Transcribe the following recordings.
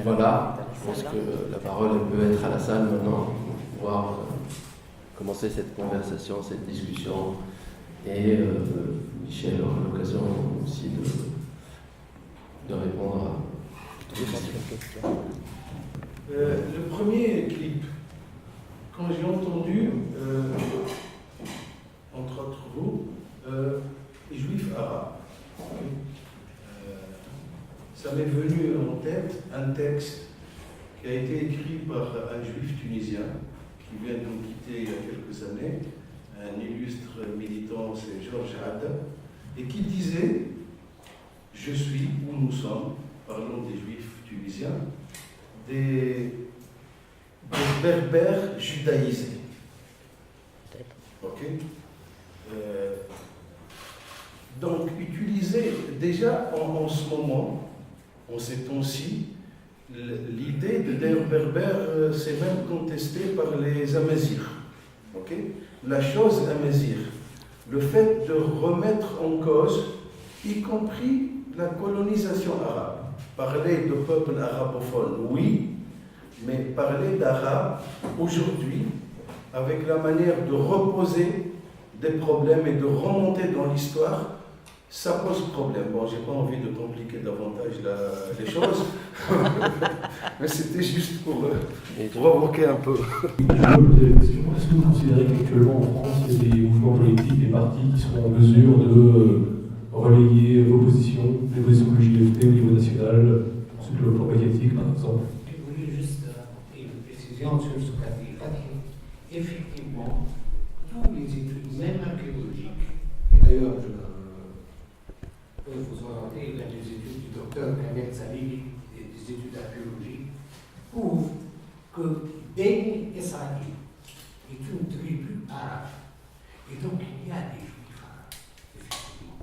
Voilà, je pense que la parole elle peut être à la salle maintenant pour pouvoir commencer cette conversation, cette discussion. Et Michel aura l'occasion aussi de répondre à toutes les questions. Le premier clip, quand j'ai entendu, entre autres vous, les juifs arabes, ça m'est venu en tête un texte qui a été écrit par un juif tunisien qui vient de nous quitter il y a quelques années, un illustre militant, c'est Georges Hadda, et qui disait « Je suis, où nous sommes, parlons des juifs tunisiens, des berbères judaïsés. » Ok. Donc, utiliser déjà en ce moment, en ces temps-ci, l'idée de berbère, c'est même contesté par les Amazirs. Ok. La chose Amazir, le fait de remettre en cause, y compris la colonisation arabe. Parler de peuple arabophone, oui, mais parler d'arabe aujourd'hui, avec la manière de reposer des problèmes et de remonter dans l'histoire, ça pose problème. Bon, j'ai pas envie de compliquer davantage les choses, mais c'était juste pour provoquer un peu. Je me posais la question, est-ce que vous considérez qu'actuellement en France, il y a des mouvements politiques, des partis qui sont en mesure de relayer vos positions, les positions de l'JFT au niveau national, sur le plan médiatique par exemple? Je voulais juste apporter une précision sur ce qu'a dit Fatih. Effectivement, tous les études, même archéologiques, et d'ailleurs je peux vous orienter vers les études du docteur Kamel Salih et des études archéologiques, prouvent que Beni Israël est une tribu arabe. Et donc il y a des juifs arabes, effectivement.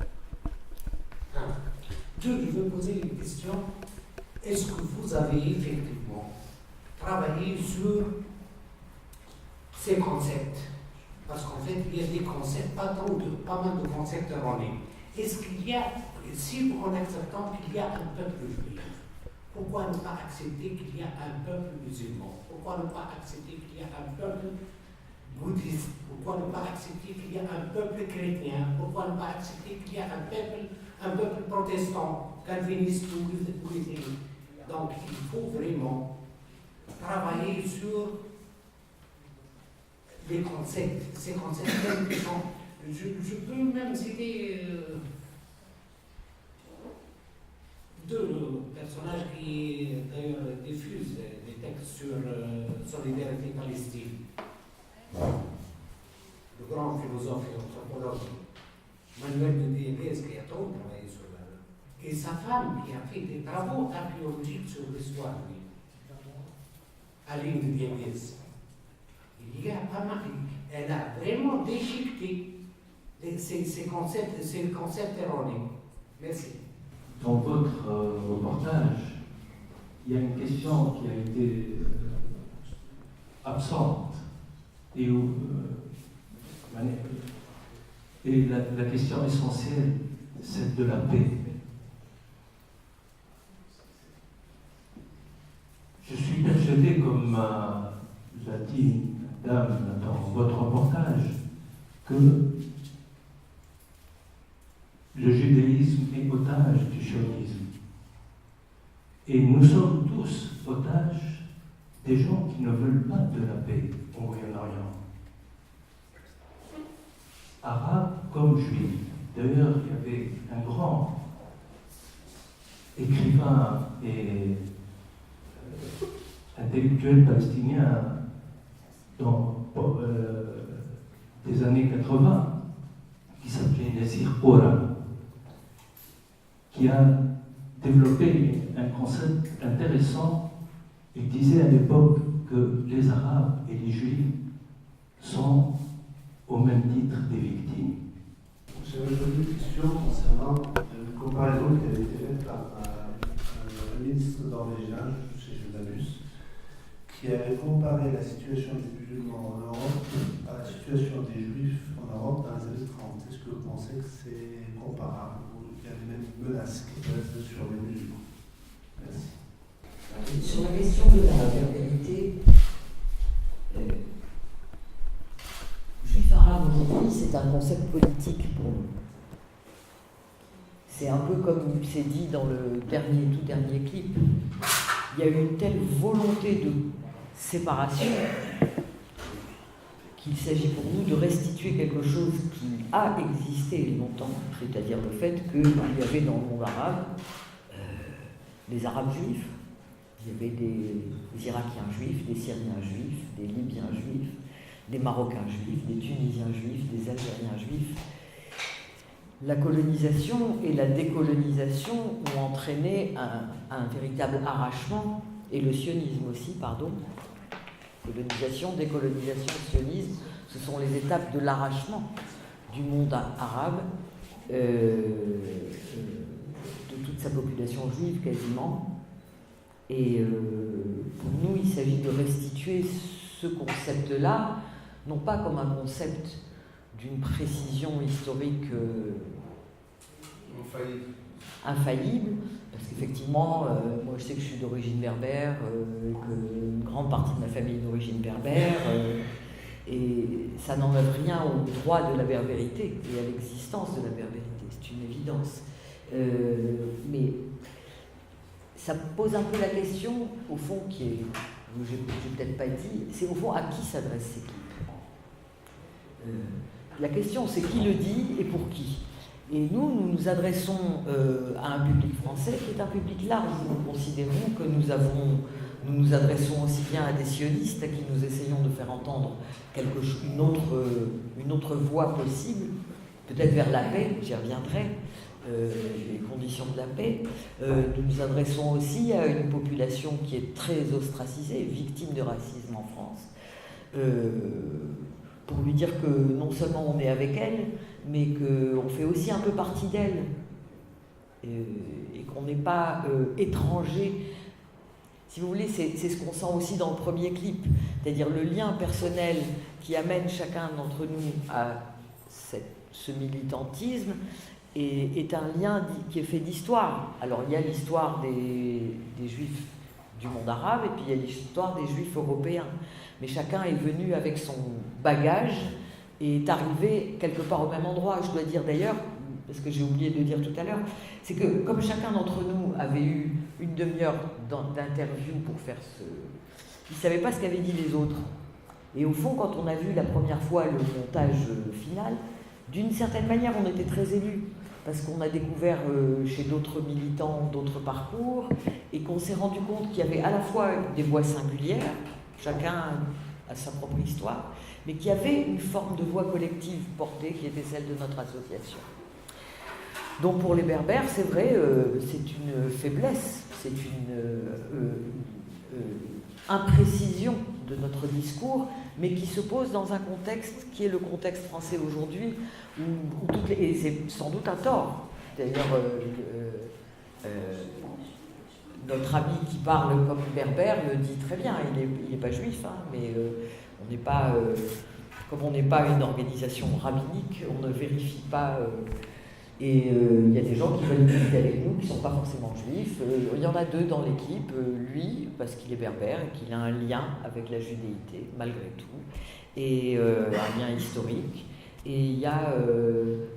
Deux, je veux poser une question. Est-ce que vous avez effectivement travaillé sur ces concepts? Parce qu'en fait, il y a des concepts, pas mal de concepts erronés. Est-ce qu'il y a, si en acceptant qu'il y a un peuple juif, pourquoi ne pas accepter qu'il y a un peuple musulman? Pourquoi ne pas accepter qu'il y a un peuple bouddhiste? Pourquoi ne pas accepter qu'il y a un peuple chrétien? Pourquoi ne pas accepter qu'il y a un peuple protestant, calviniste ou luthérien? Donc il faut vraiment travailler sur les concepts, ces concepts tels qu'ils sont. Je peux même citer deux personnages qui d'ailleurs diffusent des textes sur solidarité palestine. Le grand philosophe et anthropologue Manuel de Diébès qui a trop travaillé sur et sa femme qui a fait des travaux archéologiques sur l'histoire, Aline de Diébès. Il y a pas mal, elle a vraiment déchiqueté ces concepts erronés. Merci. Dans votre reportage, il y a une question qui a été absente et la question essentielle, c'est de la paix. Je suis persuadé, comme l'a dit une dame dans votre reportage, que le judaïsme est otage du sionisme. Et nous sommes tous otages des gens qui ne veulent pas de la paix au Moyen-Orient. Arabes comme juifs. D'ailleurs, il y avait un grand écrivain et intellectuel palestinien dans des années 80 qui s'appelait Nazir Ora, qui a développé un concept intéressant. Il disait à l'époque que les Arabes et les Juifs sont au même titre des victimes. J'avais posé une question concernant une comparaison qui avait été faite par un ministre norvégien, chez Judanus, qui avait comparé la situation des musulmans en Europe à la situation des Juifs en Europe dans les années 30. Est-ce que vous pensez que c'est comparable ou qu'il y a les mêmes menaces qui pèsent sur les musulmans? Merci. question de la berbérité, juif arabe aujourd'hui, c'est un concept politique pour nous. C'est un peu comme c'est dit dans le tout dernier clip. Il y a eu une telle volonté de séparation qu'il s'agit pour nous de restituer quelque chose qui a existé longtemps, c'est-à-dire le fait qu'il y avait dans le monde arabe des Arabes juifs, il y avait des Irakiens juifs, des Syriens juifs, des Libyens juifs, des Marocains juifs, des Tunisiens juifs, des Algériens juifs. La colonisation et la décolonisation ont entraîné un véritable arrachement, et le sionisme aussi, pardon. Colonisation, décolonisation, sionisme, ce sont les étapes de l'arrachement du monde arabe, de toute sa population juive quasiment. Et pour nous, il s'agit de restituer ce concept-là, non pas comme un concept d'une précision historique infaillible, parce qu'effectivement, moi je sais que je suis d'origine berbère, qu'une grande partie de ma famille est d'origine berbère, et ça n'enlève rien au droit de la berbérité et à l'existence de la berbérité, c'est une évidence. Mais ça pose un peu la question, au fond, qui est, je n'ai peut-être pas dit, c'est au fond à qui s'adresse ces clips. La question, c'est qui le dit et pour qui. Et nous nous adressons à un public français qui est un public large. Nous considérons que nous nous adressons aussi bien à des sionistes à qui nous essayons de faire entendre une autre voie possible, peut-être vers la paix, j'y reviendrai, les conditions de la paix. Nous nous adressons aussi à une population qui est très ostracisée, victime de racisme en France, pour lui dire que non seulement on est avec elle, mais qu'on fait aussi un peu partie d'elle, et qu'on n'est pas étranger. Si vous voulez, c'est ce qu'on sent aussi dans le premier clip, c'est-à-dire le lien personnel qui amène chacun d'entre nous à ce militantisme est un lien qui est fait d'histoire. Alors il y a l'histoire des juifs du monde arabe, et puis il y a l'histoire des juifs européens. Mais chacun est venu avec son bagage et est arrivé quelque part au même endroit. Je dois dire d'ailleurs, parce que j'ai oublié de le dire tout à l'heure, c'est que comme chacun d'entre nous avait eu une demi-heure d'interview pour faire il ne savait pas ce qu'avaient dit les autres. Et au fond, quand on a vu la première fois le montage final, d'une certaine manière, on était très émus, parce qu'on a découvert chez d'autres militants d'autres parcours, et qu'on s'est rendu compte qu'il y avait à la fois des voix singulières, chacun a sa propre histoire, mais qu'il y avait une forme de voix collective portée qui était celle de notre association. Donc pour les Berbères, c'est vrai, c'est une faiblesse, c'est une imprécision de notre discours, mais qui se pose dans un contexte qui est le contexte français aujourd'hui, où et c'est sans doute un tort. D'ailleurs, notre ami qui parle comme berbère le dit très bien, il n'est pas juif, hein, mais on n'est pas, comme on n'est pas une organisation rabbinique, on ne vérifie pas. Et il y a des gens qui veulent discuter avec nous, qui ne sont pas forcément juifs. Il y en a deux dans l'équipe, lui, parce qu'il est berbère et qu'il a un lien avec la judéité, malgré tout, et un lien historique. Et il y a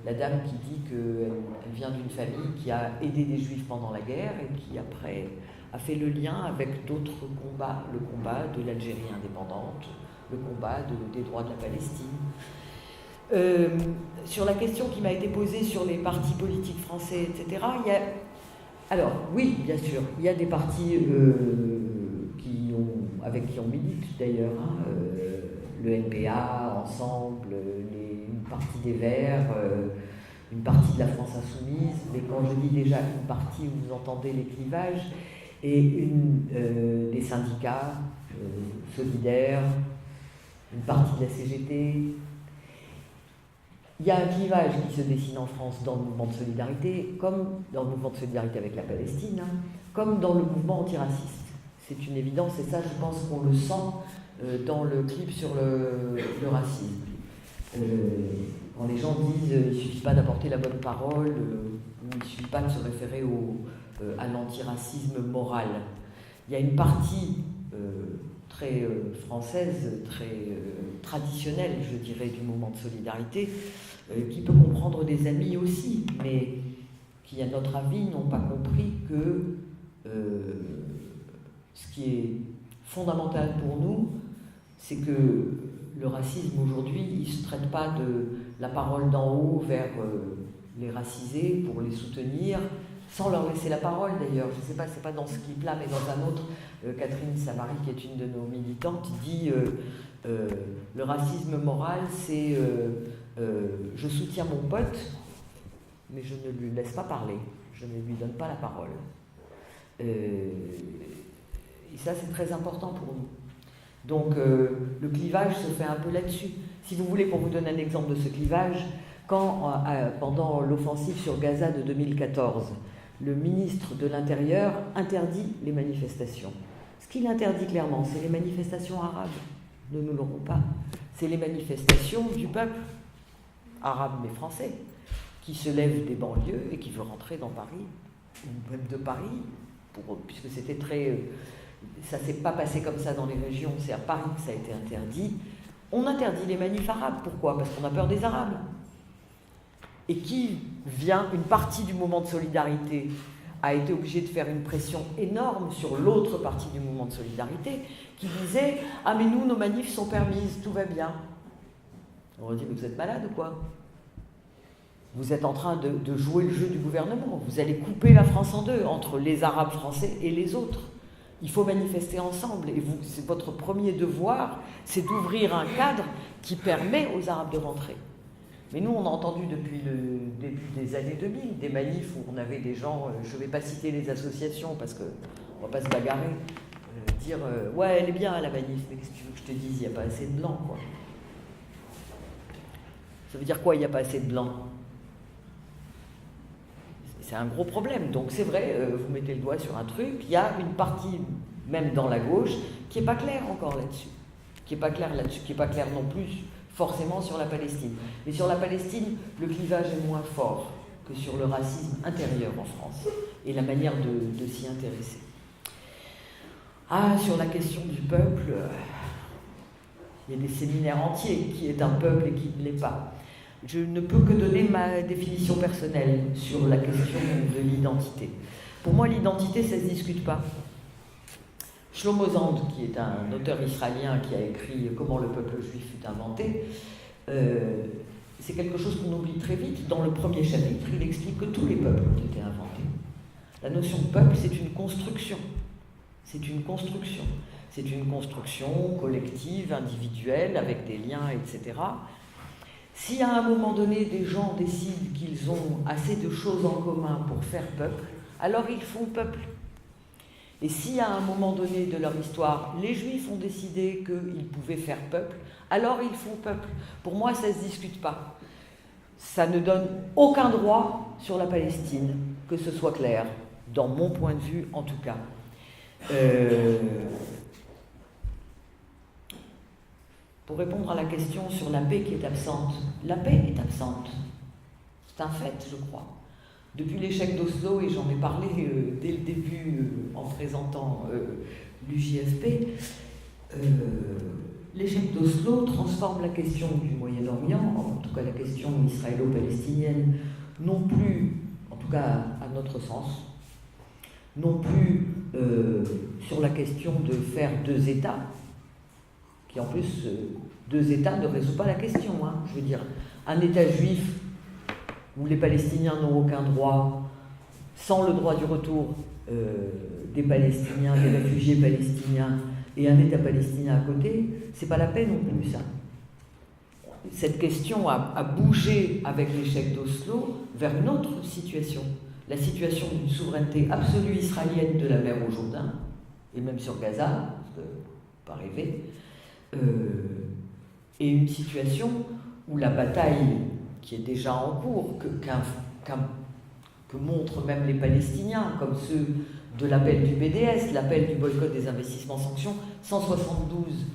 la dame qui dit qu'elle vient d'une famille qui a aidé des juifs pendant la guerre et qui après a fait le lien avec d'autres combats, le combat de l'Algérie indépendante, le combat des droits de la Palestine. Sur la question qui m'a été posée sur les partis politiques français, etc., alors, oui, bien sûr, il y a des partis avec qui on milite d'ailleurs, hein, le NPA, Ensemble, une partie des Verts, une partie de la France Insoumise, mais quand je dis déjà une partie où vous entendez les clivages, et des syndicats solidaires, une partie de la CGT. Il y a un clivage qui se dessine en France dans le mouvement de solidarité, comme dans le mouvement de solidarité avec la Palestine, hein, comme dans le mouvement antiraciste. C'est une évidence, et ça, je pense qu'on le sent dans le clip sur le racisme. Quand les gens disent il ne suffit pas d'apporter la bonne parole, il ne suffit pas de se référer à l'antiracisme moral. Il y a une partie très française, très traditionnelle, je dirais, du mouvement de solidarité, qui peut comprendre des amis aussi, mais qui, à notre avis, n'ont pas compris que ce qui est fondamental pour nous, c'est que le racisme aujourd'hui, il ne se traite pas de la parole d'en haut vers les racisés pour les soutenir, sans leur laisser la parole d'ailleurs. Je ne sais pas, c'est pas dans ce clip-là, mais dans un autre, Catherine Savary, qui est une de nos militantes, dit le racisme moral, c'est je soutiens mon pote, mais je ne lui laisse pas parler, je ne lui donne pas la parole. Et ça, c'est très important pour nous. Donc, le clivage se fait un peu là-dessus. Si vous voulez, pour vous donner un exemple de ce clivage, quand, pendant l'offensive sur Gaza de 2014, le ministre de l'Intérieur interdit les manifestations. Ce qu'il interdit clairement, c'est les manifestations arabes. Ne nous l'aurons pas. C'est les manifestations du peuple, arabe mais français, qui se lève des banlieues et qui veut rentrer dans Paris, ou même de Paris, puisque c'était très... ça ne s'est pas passé comme ça dans les régions, c'est à Paris que ça a été interdit. On interdit les manifs arabes. Pourquoi? Parce qu'on a peur des Arabes. Et qui vient, une partie du mouvement de solidarité a été obligée de faire une pression énorme sur l'autre partie du mouvement de solidarité, qui disait « Ah mais nous, nos manifs sont permises, tout va bien ». On a dit « Mais vous êtes malade ou quoi? Vous êtes en train de jouer le jeu du gouvernement. Vous allez couper la France en deux, entre les Arabes français et les autres. Il faut manifester ensemble. Et c'est votre premier devoir, c'est d'ouvrir un cadre qui permet aux Arabes de rentrer. » Mais nous, on a entendu depuis le début des années 2000 des manifs où on avait des gens, je ne vais pas citer les associations parce qu'on ne va pas se bagarrer, dire « Ouais, elle est bien la manif, mais qu'est-ce que tu veux que je te dise? Il n'y a pas assez de blancs, quoi. » Ça veut dire quoi, il n'y a pas assez de blancs? C'est un gros problème. Donc c'est vrai, vous mettez le doigt sur un truc, il y a une partie, même dans la gauche, qui n'est pas claire encore là-dessus. Qui n'est pas claire là-dessus, qui n'est pas claire non plus forcément sur la Palestine. Mais sur la Palestine, le clivage est moins fort que sur le racisme intérieur en France et la manière de s'y intéresser. Ah, sur la question du peuple, il y a des séminaires entiers, qui est un peuple et qui ne l'est pas. Je ne peux que donner ma définition personnelle sur la question de l'identité. Pour moi, l'identité, ça ne se discute pas. Shlomo Zand, qui est un auteur israélien qui a écrit « Comment le peuple juif fut inventé », c'est quelque chose qu'on oublie très vite. Dans le premier chapitre, il explique que tous les peuples ont été inventés. La notion de peuple, c'est une construction. C'est une construction. C'est une construction collective, individuelle, avec des liens, etc. Si à un moment donné, des gens décident qu'ils ont assez de choses en commun pour faire peuple, alors ils font peuple. Et si à un moment donné de leur histoire, les Juifs ont décidé qu'ils pouvaient faire peuple, alors ils font peuple. Pour moi, ça ne se discute pas. Ça ne donne aucun droit sur la Palestine, que ce soit clair, dans mon point de vue en tout cas. Pour répondre à la question sur la paix qui est absente, la paix est absente. C'est un fait, je crois. Depuis l'échec d'Oslo, et j'en ai parlé dès le début en présentant l'UJFP, l'échec d'Oslo transforme la question du Moyen-Orient, en tout cas la question israélo-palestinienne, non plus, en tout cas à notre sens, non plus sur la question de faire deux États, qui en plus, deux États ne résout pas la question. Je veux dire, un État juif où les Palestiniens n'ont aucun droit, sans le droit du retour des Palestiniens, des réfugiés palestiniens, et un État palestinien à côté, c'est pas la peine non plus, ça. Cette question a bougé avec l'échec d'Oslo vers une autre situation, la situation d'une souveraineté absolue israélienne de la mer au Jourdain, et même sur Gaza, parce que pas rêver, et une situation où la bataille qui est déjà en cours, que montrent même les Palestiniens, comme ceux de l'appel du BDS, l'appel du boycott des investissements sanctions, 172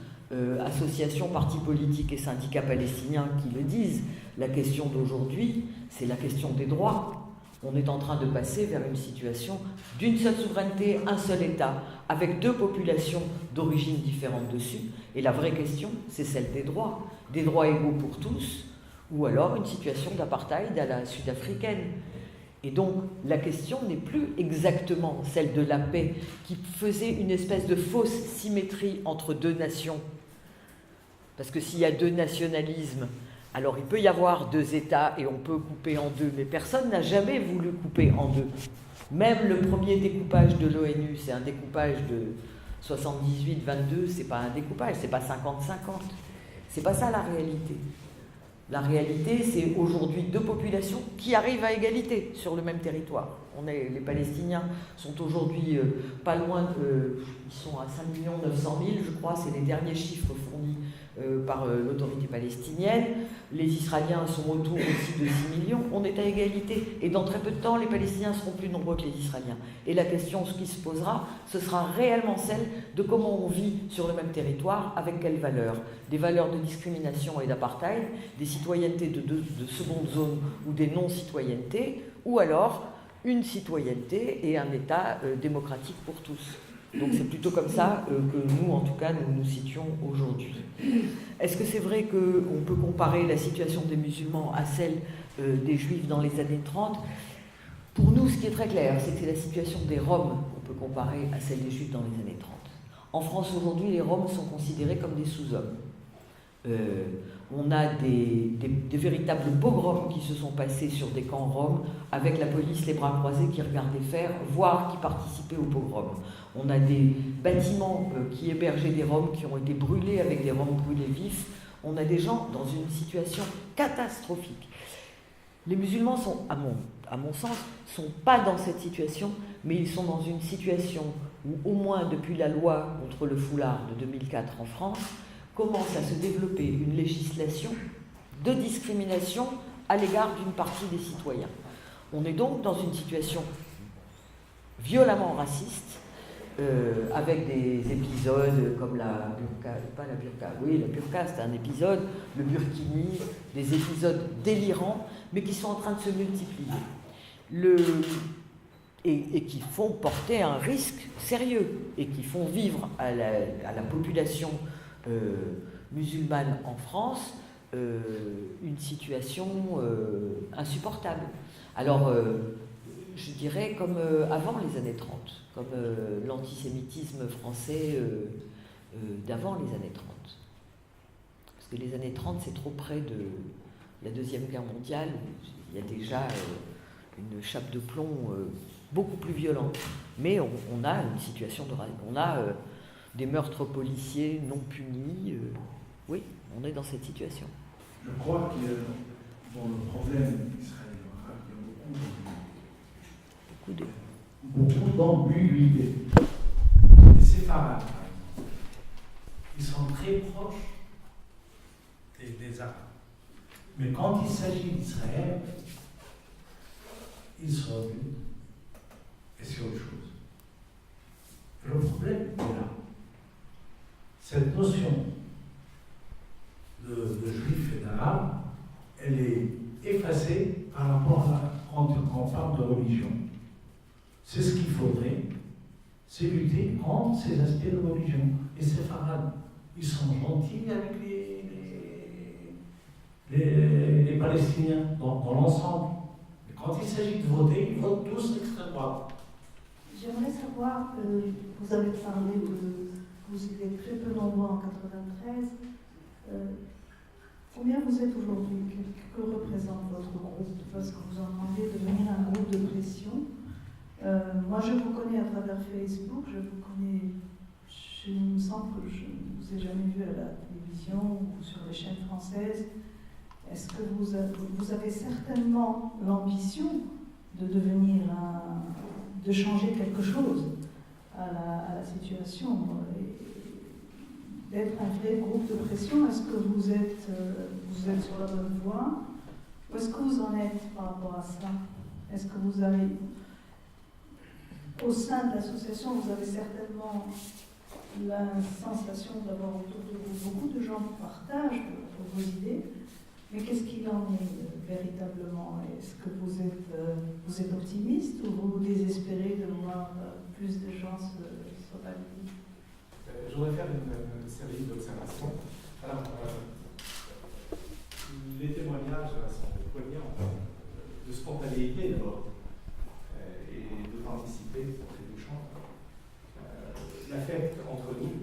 associations, partis politiques et syndicats palestiniens qui le disent. La question d'aujourd'hui, c'est la question des droits. On est en train de passer vers une situation d'une seule souveraineté, un seul État, avec deux populations d'origine différentes dessus. Et la vraie question, c'est celle des droits égaux pour tous, ou alors une situation d'apartheid à la sud-africaine. Et donc, la question n'est plus exactement celle de la paix, qui faisait une espèce de fausse symétrie entre deux nations. Parce que s'il y a deux nationalismes, alors il peut y avoir deux États et on peut couper en deux, mais personne n'a jamais voulu couper en deux. Même le premier découpage de l'ONU, c'est un découpage de 78-22, c'est pas un découpage, c'est pas 50-50. C'est pas ça la réalité. La réalité, c'est aujourd'hui deux populations qui arrivent à égalité sur le même territoire. Les Palestiniens sont aujourd'hui pas loin, ils sont à 5 900 000, je crois, c'est les derniers chiffres fournis par l'autorité palestinienne. Les Israéliens sont autour aussi de 6 millions. On est à égalité. Et dans très peu de temps, les Palestiniens seront plus nombreux que les Israéliens. Et la question, ce qui se posera, ce sera réellement celle de comment on vit sur le même territoire, avec quelles valeurs. Des valeurs de discrimination et d'apartheid, des citoyennetés de seconde zone ou des non-citoyennetés, ou alors une citoyenneté et un État démocratique pour tous. Donc c'est plutôt comme ça que nous, en tout cas, nous nous situons aujourd'hui. Est-ce que c'est vrai qu'on peut comparer la situation des musulmans à celle des juifs dans les années 30 ? Pour nous, ce qui est très clair, c'est que c'est la situation des Roms qu'on peut comparer à celle des juifs dans les années 30. En France, aujourd'hui, les Roms sont considérés comme des sous-hommes. On a des véritables pogroms qui se sont passés sur des camps roms avec la police les bras croisés qui regardait faire, voire qui participait au pogrom. On a des bâtiments qui hébergeaient des Roms qui ont été brûlés avec des Roms brûlés vifs. On a des gens dans une situation catastrophique. Les musulmans sont, à mon sens, sont pas dans cette situation, mais ils sont dans une situation où, au moins depuis la loi contre le foulard de 2004 en France, commence à se développer une législation de discrimination à l'égard d'une partie des citoyens. On est donc dans une situation violemment raciste, avec des épisodes comme la burqa, pas la burqa, oui, la burqa c'est un épisode, le burkini, des épisodes délirants, mais qui sont en train de se multiplier. Et qui font porter un risque sérieux, et qui font vivre à la population musulmane en France une situation insupportable. Alors, je dirais comme avant les années 30, comme l'antisémitisme français d'avant les années 30. Parce que les années 30, c'est trop près de la Deuxième Guerre mondiale, il y a déjà une chape de plomb beaucoup plus violente. Mais on a une situation de... On a des meurtres policiers non punis. Oui, on est dans cette situation. Je crois que dans le problème israélien, il y a beaucoup d'ambiguïté. Les séfarades, par exemple, ils sont très proches des Arabes. Mais quand il s'agit d'Israël, ils se rebutent. Et c'est autre chose. Le problème est là. Cette notion de juif et d'arabe, elle est effacée par rapport à quand on parle de religion. C'est ce qu'il faudrait, c'est lutter contre ces aspects de religion. Les séfarades, ils sont gentils avec les Palestiniens dans l'ensemble. Mais quand il s'agit de voter, ils votent tous l'extrême droite. J'aimerais savoir, vous avez parlé vous étiez très peu nombreux en 93. Combien vous êtes aujourd'hui? Que représente votre groupe? Parce que vous en demandez de devenir un groupe de pression. Moi, je vous connais à travers Facebook, je vous connais, il me semble que je ne vous ai jamais vu à la télévision ou sur les chaînes françaises. Est-ce que vous avez certainement l'ambition de devenir de changer quelque chose à la situation, d'être un vrai groupe de pression? Est-ce que vous êtes sur la bonne voie? Où est-ce que vous en êtes par rapport à ça? Est-ce que vous avez, au sein de l'association, vous avez certainement la sensation d'avoir autour de vous beaucoup de gens qui partagent vos idées, Mais qu'est-ce qu'il en est véritablement? Est-ce que vous êtes optimiste ou vous désespérez de voir plus de gens se rallier? Je voudrais faire une série d'observations. Alors, les témoignages sont poignants de spontanéité d'abord et d'authenticité très touchant. L'affect entre nous,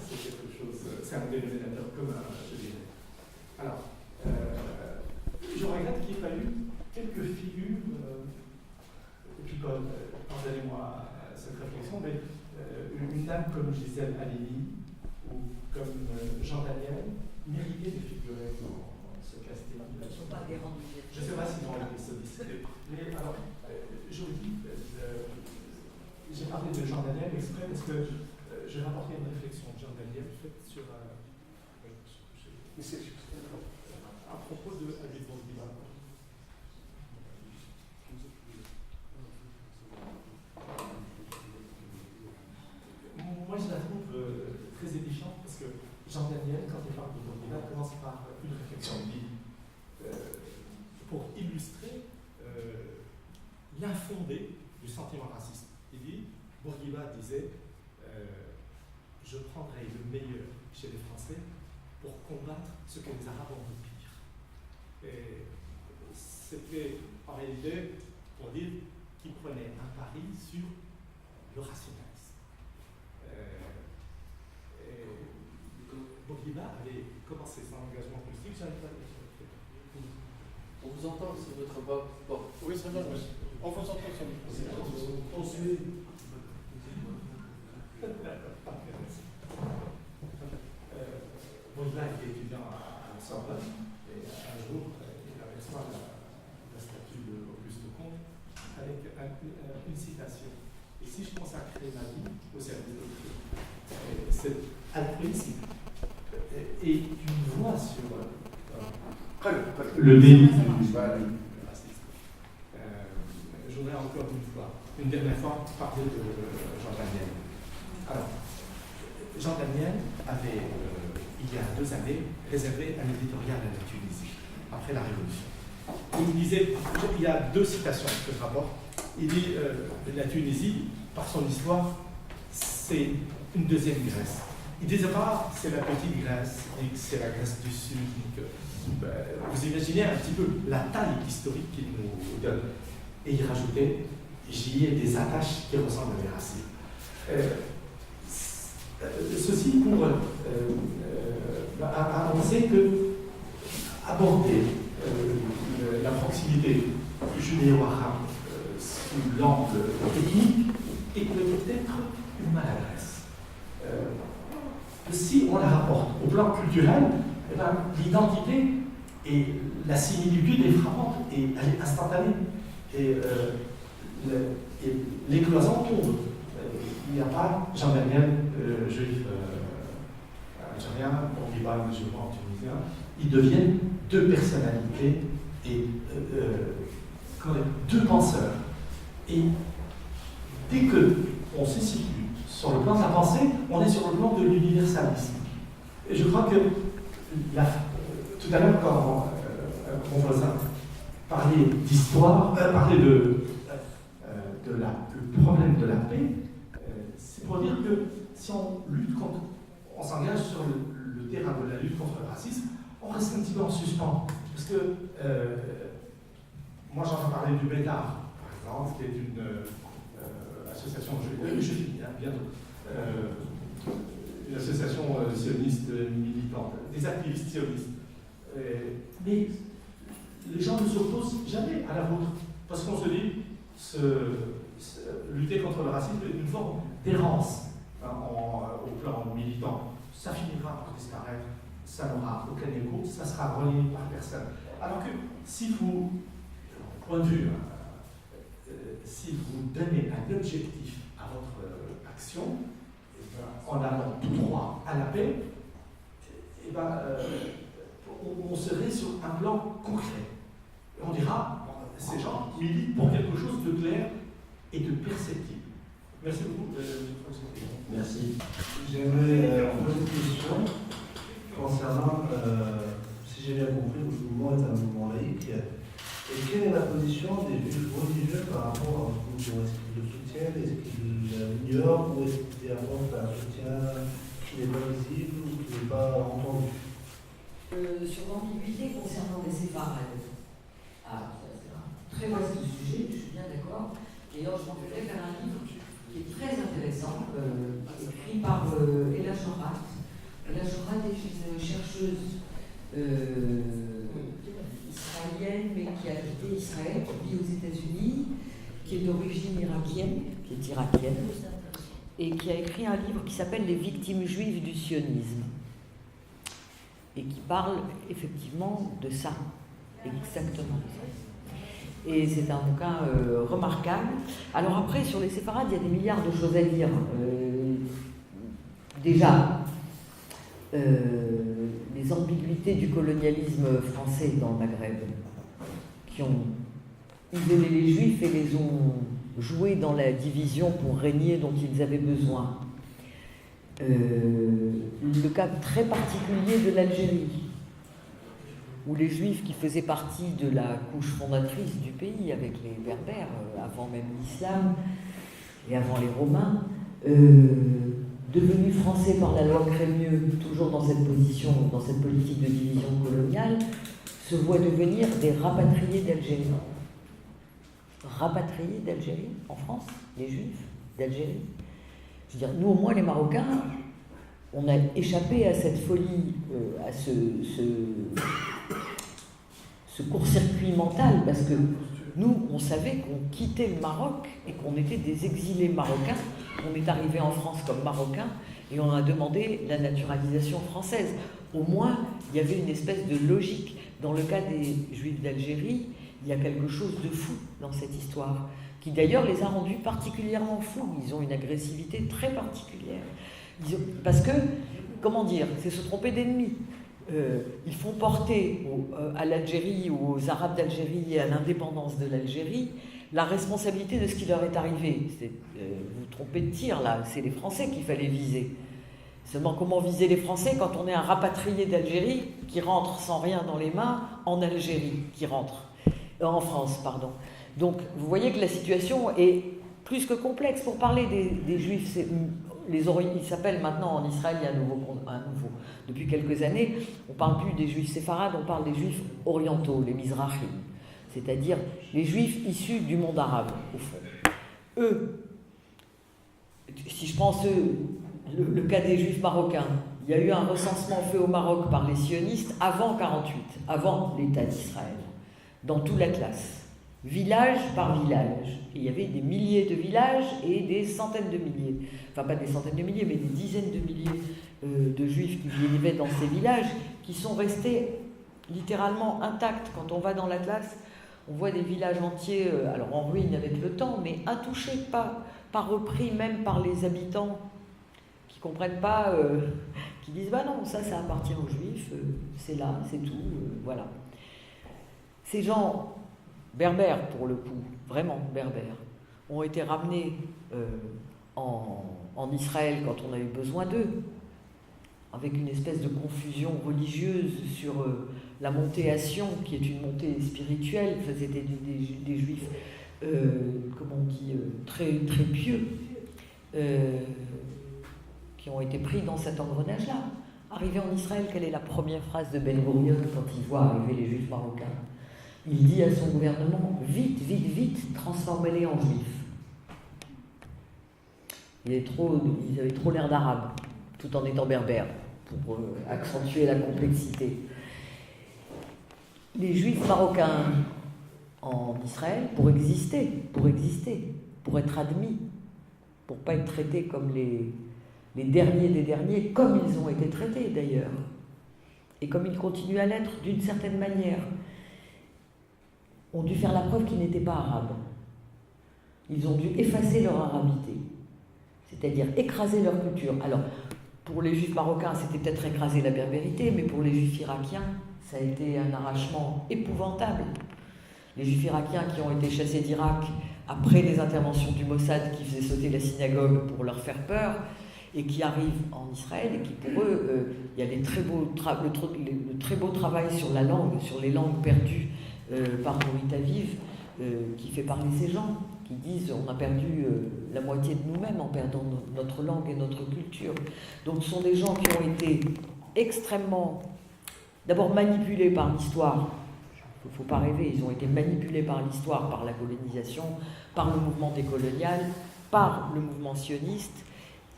c'est quelque chose, c'est un dénominateur commun, je dirais. Alors, je regrette qu'il n'y ait pas eu quelques figures, et puis pardonnez-moi cette réflexion, mais une dame comme Gisèle Halimi ou comme Jean Daniel méritait de figurer dans ce casting. Ils ne sont pas des rendus. Je ne sais pas s'ils ont été sollicités. Mais alors, je vous dis, j'ai parlé de Jean Daniel exprès parce que je vais apporter une réflexion de Jean Daniel faite sur à propos de Habib Bourguiba. Moi, je la trouve très édifiante parce que Jean Daniel, quand il parle de Bourguiba, commence par une réflexion. Il dit, pour illustrer l'infondé du sentiment raciste. Il dit, Bourguiba disait, je prendrai le meilleur chez les Français pour combattre ce que les Arabes ont de pire. Et c'était en réalité pour dire qu'il prenait un pari sur le rationalisme. Bourguiba avait commencé son engagement politique. On vous entend sur votre porte. Oui, c'est bien. On vous entend sur le micro. On suit. Bourguiba était étudiant à la Sorbonne et un jour il reçoit la statue d'Auguste Comte avec une citation. Et si je consacrais ma vie au service d'autrui, cet altruisme et une voix sur le délit. Je voudrais encore une dernière fois, parler de Jean Daniel. Alors, Jean Daniel avait, il y a 2 années, réservé un éditorial à la Tunisie, après la Révolution. Il disait, il y a 2 citations que je rapporte. Il dit, la Tunisie, par son histoire, c'est une deuxième Grèce. Il disait pas, c'est la petite Grèce, c'est la Grèce du Sud. Vous imaginez un petit peu la taille historique qu'il nous donne. Et il rajoutait, j'y ai des attaches qui ressemblent à des racines. Ceci pour annoncer que aborder la proximité judéo-arabe sous l'angle technique est peut-être une maladresse. Si on la rapporte au plan culturel, eh ben, l'identité et la similitude est frappante et elle est instantanée. Et les cloisons tombent. Il n'y a pas Jean Daniel, juif algérien, Bourguiba, musulman, tunisien. Ils deviennent 2 personnalités et 2 penseurs. Et dès qu'on se situe sur le plan de la pensée, on est sur le plan de l'universalisme. Et je crois que tout à l'heure, quand mon voisin parlait d'histoire, parlait le problème de la paix, c'est pour dire que si on lutte contre, on s'engage sur le terrain de la lutte contre le racisme, on reste un petit peu en suspens. Parce que moi j'entends parler du Bédard, par exemple, qui est une association, je finis bientôt, une association sioniste militante, des activistes sionistes. Mais les gens ne s'opposent jamais à la vôtre, parce qu'on se dit lutter contre le racisme est une forme d'errance au plan militant. Ça finira par disparaître, ça n'aura aucun écho, ça sera relayé par personne. Alors que si vous, point de vue, si vous donnez un objectif à votre action, en allant tout droit à la paix, on serait sur un plan concret. Et on dira, ces gens militent pour quelque chose de clair et de perceptible. Merci beaucoup. Merci. J'aimerais poser une question concernant, si j'ai bien compris, le mouvement est un mouvement laïque. Et quelle est la position des juifs religieux par rapport à ce mouvement? Est-ce qu'ils le soutiennent? Est-ce qu'ils l'ignorent? Ou est-ce qu'ils apportent un soutien qui n'est pas visible ou qui n'est pas entendu? Sur l'ambiguïté concernant les séparades. Ah, c'est un très vaste sujet, je suis bien d'accord. D'ailleurs, je m'enverrai vers un livre qui est très intéressant, écrit par Ella Shorat. Ella Shorat est une chercheuse israélienne, mais qui a quitté Israël, qui vit aux États-Unis, qui est d'origine irakienne, et qui a écrit un livre qui s'appelle Les victimes juives du sionisme, et qui parle effectivement de ça, exactement. Et c'est un bouquin remarquable. Alors après, sur les séfarades, il y a des milliards de choses à dire. Déjà, les ambiguïtés du colonialisme français dans le Maghreb, qui ont isolé les Juifs et les ont joués dans la division pour régner dont ils avaient besoin. Le cas très particulier de l'Algérie, où les Juifs qui faisaient partie de la couche fondatrice du pays, avec les Berbères, avant même l'islam et avant les Romains, devenus français par la loi Crémieux, toujours dans cette position, dans cette politique de division coloniale, se voient devenir des rapatriés d'Algérie. Rapatriés d'Algérie, en France, les Juifs d'Algérie. Je veux dire, nous au moins les Marocains, on a échappé à cette folie, à ce court-circuit mental, parce que nous, on savait qu'on quittait le Maroc et qu'on était des exilés marocains. On est arrivé en France comme Marocains et on a demandé la naturalisation française. Au moins, il y avait une espèce de logique. Dans le cas des Juifs d'Algérie, il y a quelque chose de fou dans cette histoire, qui d'ailleurs les a rendus particulièrement fous. Ils ont une agressivité très particulière. Parce que, comment dire, c'est se tromper d'ennemis. Ils font porter à l'Algérie ou aux Arabes d'Algérie et à l'indépendance de l'Algérie la responsabilité de ce qui leur est arrivé. Vous trompez de tir là, c'est les Français qu'il fallait viser. Seulement comment viser les Français quand on est un rapatrié d'Algérie qui rentre sans rien dans les mains en Algérie, en France, pardon. Donc vous voyez que la situation est plus que complexe. Pour parler des Juifs, ils s'appellent maintenant en Israël, il y a un nouveau. Depuis quelques années, on ne parle plus des Juifs séfarades, on parle des Juifs orientaux, les Mizrahim, c'est-à-dire les Juifs issus du monde arabe, au fond. Eux, si je prends le cas des Juifs marocains, il y a eu un recensement fait au Maroc par les sionistes avant 1948, avant l'État d'Israël, dans tout l'Atlas, village par village. Et il y avait des milliers de villages et des centaines de milliers, enfin pas des centaines de milliers, mais des dizaines de milliers de Juifs qui vivaient dans ces villages, qui sont restés littéralement intacts. Quand on va dans l'Atlas, on voit des villages entiers, alors en ruine avec le temps, mais intouchés, pas repris même par les habitants qui ne comprennent pas, qui disent « bah non, ça appartient aux Juifs, c'est là, c'est tout, voilà ». Ces gens berbères, pour le coup, vraiment berbères, ont été ramenés en Israël quand on avait besoin d'eux, avec une espèce de confusion religieuse sur la montée à Sion, qui est une montée spirituelle. C'était des Juifs, comment on dit, très, très pieux, qui ont été pris dans cet engrenage-là. Arrivé en Israël, quelle est la première phrase de Ben Gurion quand il voit arriver les Juifs marocains? Il dit à son gouvernement, vite, vite, vite, transformez-les en Juifs. Ils avaient trop l'air d'arabe, tout en étant berbères, pour accentuer la complexité. Les Juifs marocains en Israël, pour exister, pour être admis, pour ne pas être traités comme les derniers des derniers, comme ils ont été traités d'ailleurs, et comme ils continuent à l'être d'une certaine manière, ont dû faire la preuve qu'ils n'étaient pas arabes. Ils ont dû effacer leur arabité, c'est-à-dire écraser leur culture. Alors, pour les Juifs marocains, c'était peut-être écraser la berbérité, mais pour les Juifs irakiens, ça a été un arrachement épouvantable. Les Juifs irakiens qui ont été chassés d'Irak après les interventions du Mossad qui faisaient sauter la synagogue pour leur faire peur, et qui arrivent en Israël et qui, pour eux, il y a le très beau travail sur la langue, sur les langues perdues par Nurit Aviv, qui fait parler ces gens, qui disent on a perdu la moitié de nous-mêmes en perdant notre langue et notre culture. Donc ce sont des gens qui ont été extrêmement, d'abord manipulés par l'histoire. Il ne faut pas rêver, ils ont été manipulés par l'histoire, par la colonisation, par le mouvement décolonial, par le mouvement sioniste,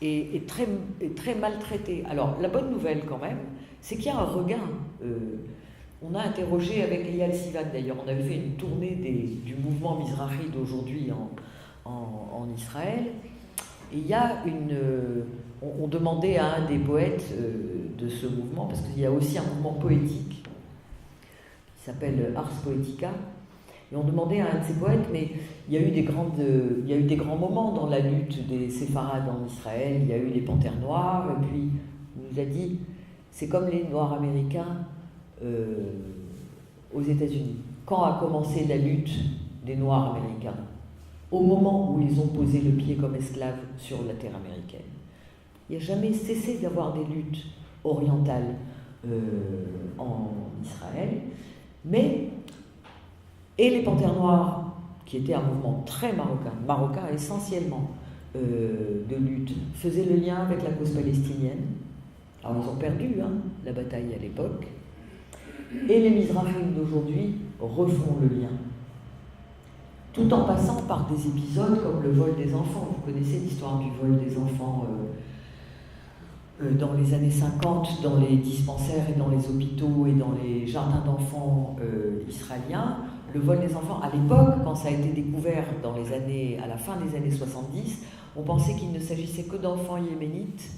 et très maltraités. Alors la bonne nouvelle quand même, c'est qu'il y a un regain. On a interrogé avec Eyal Sivan, d'ailleurs, on avait fait une tournée du mouvement Mizrahi d'aujourd'hui en Israël, et il y a on demandait à un des poètes de ce mouvement, parce qu'il y a aussi un mouvement poétique qui s'appelle Ars Poetica, et on demandait à un de ces poètes, mais il y a eu des grands moments dans la lutte des séfarades en Israël, il y a eu les Panthères Noires, et puis il nous a dit, c'est comme les Noirs américains aux États-Unis. Quand a commencé la lutte des Noirs américains? Au moment où ils ont posé le pied comme esclaves sur la terre américaine. Il n'y a jamais cessé d'avoir des luttes orientales en Israël, et les Panthères Noires, qui étaient un mouvement très marocain essentiellement de lutte, faisaient le lien avec la cause palestinienne. Alors ils ont perdu la bataille à l'époque, et les Mizrahim d'aujourd'hui refont le lien, tout en passant par des épisodes comme le vol des enfants. Vous connaissez l'histoire du vol des enfants dans les années 50, dans les dispensaires et dans les hôpitaux et dans les jardins d'enfants israéliens. Le vol des enfants, à l'époque, quand ça a été découvert à la fin des années 70, on pensait qu'il ne s'agissait que d'enfants yéménites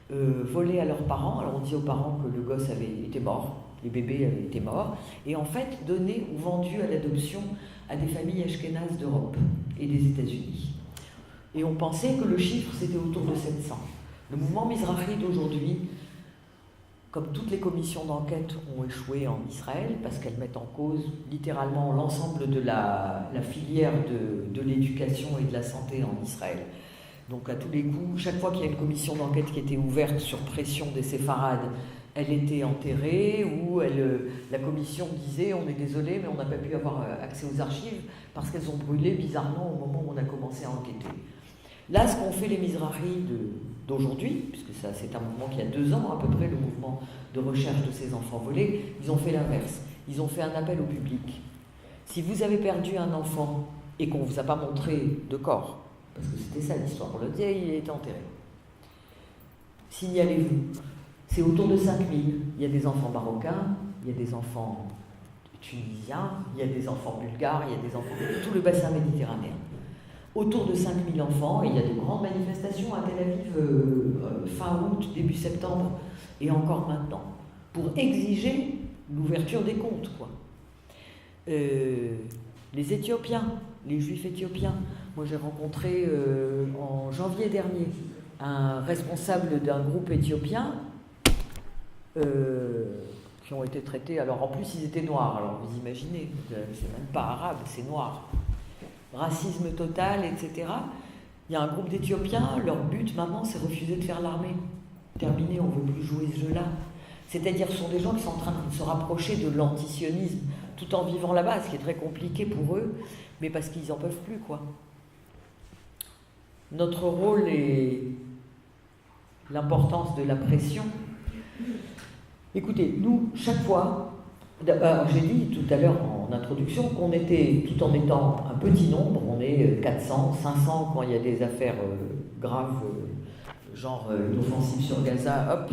volés à leurs parents. Alors on dit aux parents que le gosse était mort, les bébés avaient été morts, et en fait donnés ou vendus à l'adoption à des familles ashkénazes d'Europe et des États-Unis. Et on pensait que le chiffre c'était autour de 700. Le mouvement Mizrahi d'aujourd'hui, comme toutes les commissions d'enquête ont échoué en Israël, parce qu'elles mettent en cause littéralement l'ensemble de la filière de l'éducation et de la santé en Israël. Donc à tous les coups, chaque fois qu'il y a une commission d'enquête qui était ouverte sur pression des séfarades, elle était enterrée, ou la commission disait on est désolé mais on n'a pas pu avoir accès aux archives parce qu'elles ont brûlé bizarrement au moment où on a commencé à enquêter. Là, ce qu'ont fait les Mizrahi d'aujourd'hui, puisque ça c'est un mouvement qui a 2 ans à peu près, le mouvement de recherche de ces enfants volés, ils ont fait l'inverse. Ils ont fait un appel au public. Si vous avez perdu un enfant et qu'on ne vous a pas montré de corps, parce que c'était ça l'histoire, on le dit, il a été enterré, signalez-vous. C'est autour de 5000. Il y a des enfants marocains, il y a des enfants tunisiens, il y a des enfants bulgares, il y a des enfants de tout le bassin méditerranéen. Autour de 5000 enfants, et il y a de grandes manifestations à Tel Aviv fin août, début septembre, et encore maintenant, pour exiger l'ouverture des comptes, quoi. Les Éthiopiens, les Juifs éthiopiens, moi j'ai rencontré en janvier dernier un responsable d'un groupe éthiopien qui ont été traités, alors en plus ils étaient noirs, alors vous imaginez, c'est même pas arabe, c'est noir. Racisme total, etc. Il y a un groupe d'Éthiopiens, leur but maintenant c'est refuser de faire l'armée. Terminé, on ne veut plus jouer ce jeu-là. C'est-à-dire ce sont des gens qui sont en train de se rapprocher de l'antisionisme, tout en vivant là-bas, ce qui est très compliqué pour eux, mais parce qu'ils n'en peuvent plus, quoi. Notre rôle est l'importance de la pression. Écoutez, nous, chaque fois, j'ai dit tout à l'heure en introduction qu'on était, tout en étant un petit nombre, on est 400, 500 quand il y a des affaires graves, genre une offensive sur Gaza, hop,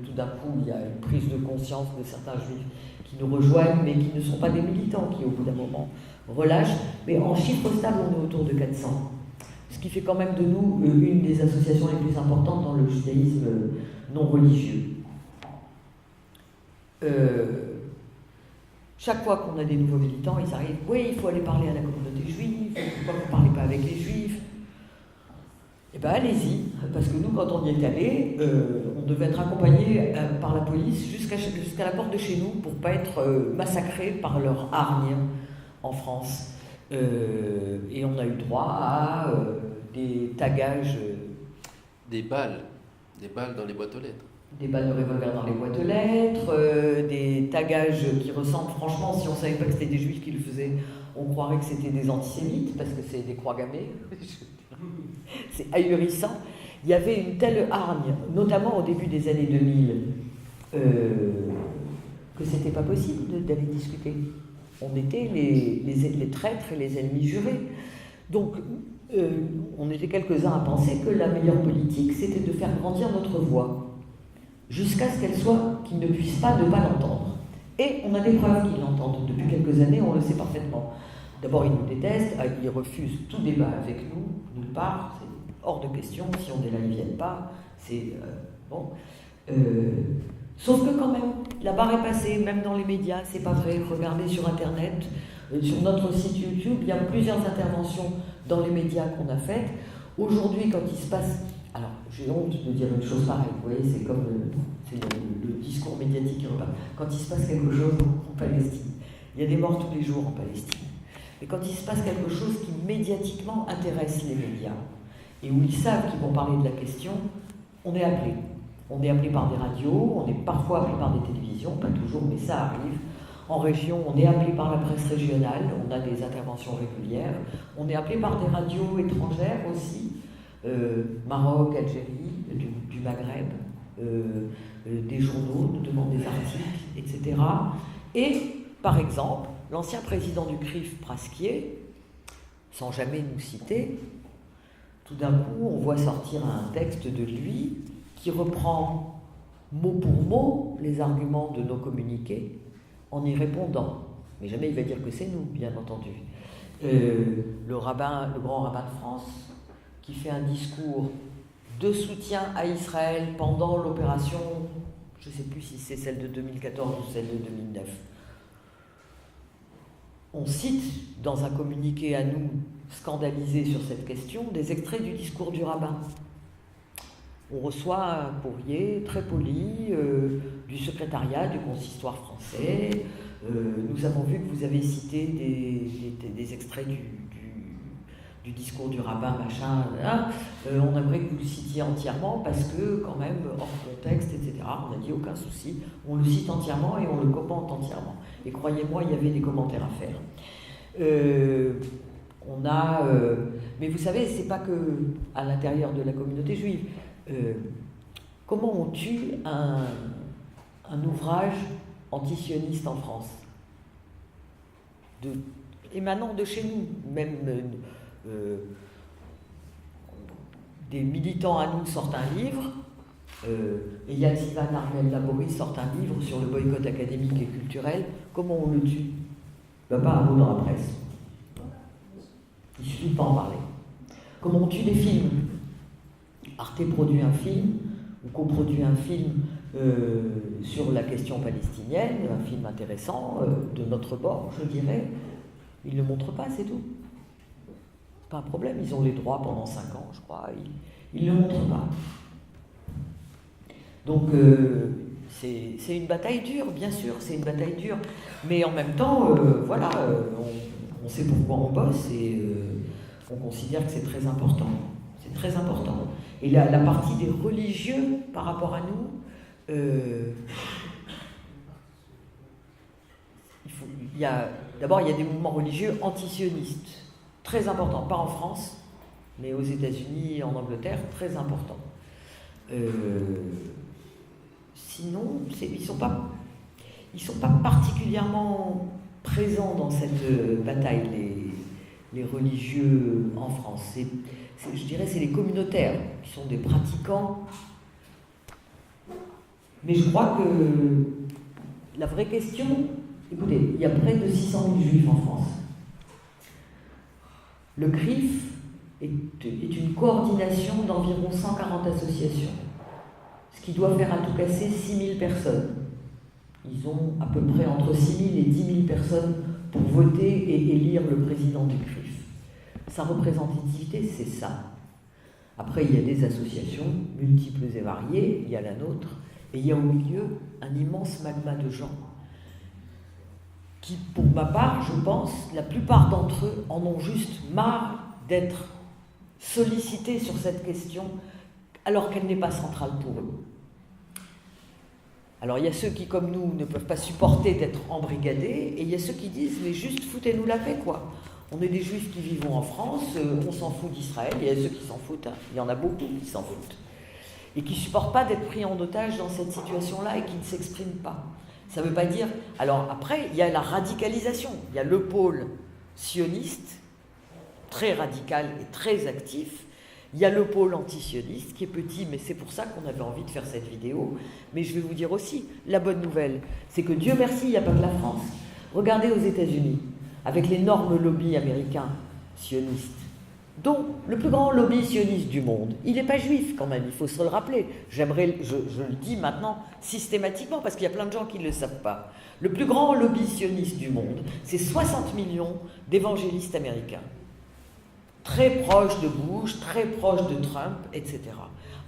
tout d'un coup, il y a une prise de conscience de certains juifs qui nous rejoignent, mais qui ne sont pas des militants, qui au bout d'un moment relâchent. Mais en chiffre stable, on est autour de 400. Ce qui fait quand même de nous une des associations les plus importantes dans le judaïsme non religieux. Chaque fois qu'on a des nouveaux militants, ils arrivent, oui, il faut aller parler à la communauté juive, pourquoi vous ne parlez pas avec les juifs? Eh bien, allez-y, parce que nous, quand on y est allé, on devait être accompagné par la police jusqu'à la porte de chez nous pour ne pas être massacrés par leur hargne en France. Et on a eu droit à des tagages. Des balles Des balles dans les boîtes aux lettres. Des balles de revolver dans les boîtes aux lettres, des tagages qui ressemblent, franchement, si on ne savait pas que c'était des juifs qui le faisaient, on croirait que c'était des antisémites, parce que c'est des croix gammées. C'est ahurissant. Il y avait une telle hargne, notamment au début des années 2000, que c'était pas possible d'aller discuter. On était les traîtres et les ennemis jurés. Donc, on était quelques-uns à penser que la meilleure politique, c'était de faire grandir notre voix, jusqu'à ce qu'ils ne puissent pas ne pas l'entendre. Et on a des preuves qu'ils l'entendent. Depuis quelques années, on le sait parfaitement. D'abord, ils nous détestent, ils refusent tout débat avec nous, nulle part, c'est hors de question, si on est là, ils ne viennent pas, c'est bon. Sauf que quand même, la barre est passée, même dans les médias, c'est pas vrai. Regardez sur Internet, sur notre site YouTube, il y a plusieurs interventions dans les médias qu'on a faites. Aujourd'hui, quand il se passe... Alors, j'ai honte de dire une chose pareille, vous voyez, c'est comme le discours médiatique qui repart. Quand il se passe quelque chose en Palestine, il y a des morts tous les jours en Palestine. Mais quand il se passe quelque chose qui médiatiquement intéresse les médias, et où ils savent qu'ils vont parler de la question, on est appelé. On est appelé par des radios, on est parfois appelé par des télévisions, pas toujours, mais ça arrive. En région, on est appelé par la presse régionale, on a des interventions régulières. On est appelé par des radios étrangères aussi, Maroc, Algérie, du Maghreb, des journaux nous demandent des articles, etc. Et, par exemple, l'ancien président du CRIF, Prasquier, sans jamais nous citer, tout d'un coup, on voit sortir un texte de lui qui reprend mot pour mot les arguments de nos communiqués en y répondant. Mais jamais il va dire que c'est nous, bien entendu. Le grand rabbin de France, qui fait un discours de soutien à Israël pendant l'opération, je ne sais plus si c'est celle de 2014 ou celle de 2009. On cite dans un communiqué à nous, scandalisé sur cette question, des extraits du discours du rabbin. On reçoit un courrier très poli du secrétariat du consistoire français. Nous avons vu que vous avez cité des extraits du discours du rabbin, machin. On aimerait que vous le citiez entièrement parce que, quand même, hors contexte, etc. On a dit aucun souci. On le cite entièrement et on le commente entièrement. Et croyez-moi, il y avait des commentaires à faire. Mais vous savez, c'est pas que à l'intérieur de la communauté juive. Comment on tue un ouvrage antisioniste en France, émanant de chez nous, même des militants à nous sortent un livre, et Yann Sivan, Armel Laborie sortent un livre sur le boycott académique et culturel. Comment on le tue? Pas un mot dans la presse. Il suffit de pas en parler. Comment on tue des films? Arte produit un film, ou coproduit un film sur la question palestinienne, un film intéressant, de notre bord, je dirais. Ils ne le montrent pas, c'est tout. C'est pas un problème, ils ont les droits pendant 5 ans, je crois. Ils ne le montrent pas. Donc, c'est une bataille dure, bien sûr, c'est une bataille dure. Mais en même temps, voilà, on sait pourquoi on bosse et on considère que c'est très important. C'est très important. Et la partie des religieux par rapport à nous, d'abord, il y a des mouvements religieux antisionistes, très importants, pas en France, mais aux États-Unis, en Angleterre, très importants. Sinon, ils sont pas particulièrement présents dans cette bataille, les religieux en France. Je dirais c'est les communautaires qui sont des pratiquants. Mais je crois que la vraie question, écoutez, il y a près de 600 000 juifs en France. Le CRIF est une coordination d'environ 140 associations, ce qui doit faire à tout casser 6 000 personnes. Ils ont à peu près entre 6 000 et 10 000 personnes pour voter et élire le président du CRIF. Sa représentativité, c'est ça. Après, il y a des associations multiples et variées, il y a la nôtre, et il y a au milieu un immense magma de gens qui, pour ma part, je pense, la plupart d'entre eux en ont juste marre d'être sollicités sur cette question alors qu'elle n'est pas centrale pour eux. Alors il y a ceux qui, comme nous, ne peuvent pas supporter d'être embrigadés, et il y a ceux qui disent, mais juste foutez-nous la paix, quoi. On est des juifs qui vivons en France, on s'en fout d'Israël, il y a ceux qui s'en foutent, hein. Il y en a beaucoup qui s'en foutent, et qui ne supportent pas d'être pris en otage dans cette situation-là et qui ne s'expriment pas. Ça ne veut pas dire... Alors après, il y a la radicalisation, il y a le pôle sioniste, très radical et très actif. Il y a le pôle antisioniste qui est petit, mais c'est pour ça qu'on avait envie de faire cette vidéo. Mais je vais vous dire aussi, la bonne nouvelle, c'est que Dieu merci, il n'y a pas que la France. Regardez aux États-Unis, avec l'énorme lobby américain sioniste, dont le plus grand lobby sioniste du monde, il n'est pas juif quand même, il faut se le rappeler. Je le dis maintenant systématiquement, parce qu'il y a plein de gens qui ne le savent pas. Le plus grand lobby sioniste du monde, c'est 60 millions d'évangélistes américains. Très proche de Bush, très proche de Trump, etc.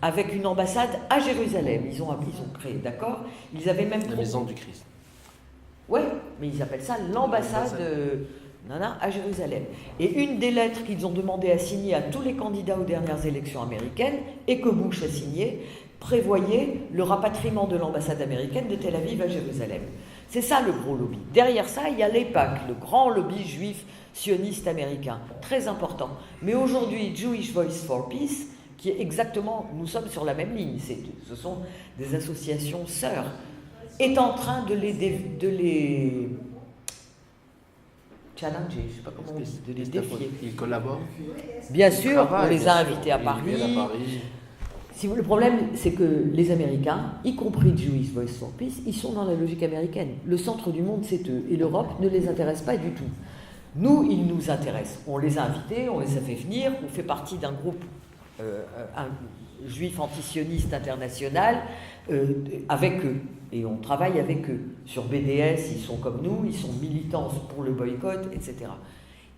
Avec une ambassade à Jérusalem. Ils ont créé, d'accord? Ils avaient même... La maison du Christ. Oui, mais ils appellent ça l'ambassade à Jérusalem. Et une des lettres qu'ils ont demandé à signer à tous les candidats aux dernières élections américaines, et que Bush a signé, prévoyait le rapatriement de l'ambassade américaine de Tel Aviv à Jérusalem. C'est ça le gros lobby. Derrière ça, il y a l'EIPAC, le grand lobby juif sioniste américain, très important. Mais aujourd'hui, Jewish Voice for Peace, qui est exactement, nous sommes sur la même ligne, ce sont des associations sœurs, est en train de les challenger, je ne sais pas comment on dit, de les défier. Ils collaborent. Bien sûr, on les a invités à Paris. Paris. Le problème, c'est que les Américains, y compris Jewish Voice for Peace, ils sont dans la logique américaine. Le centre du monde, c'est eux. Et l'Europe ne les intéresse pas du tout. Nous, ils nous intéressent. On les a invités, on les a fait venir, on fait partie d'un groupe juif antisioniste international avec eux. Et on travaille avec eux. Sur BDS, ils sont comme nous, ils sont militants pour le boycott, etc.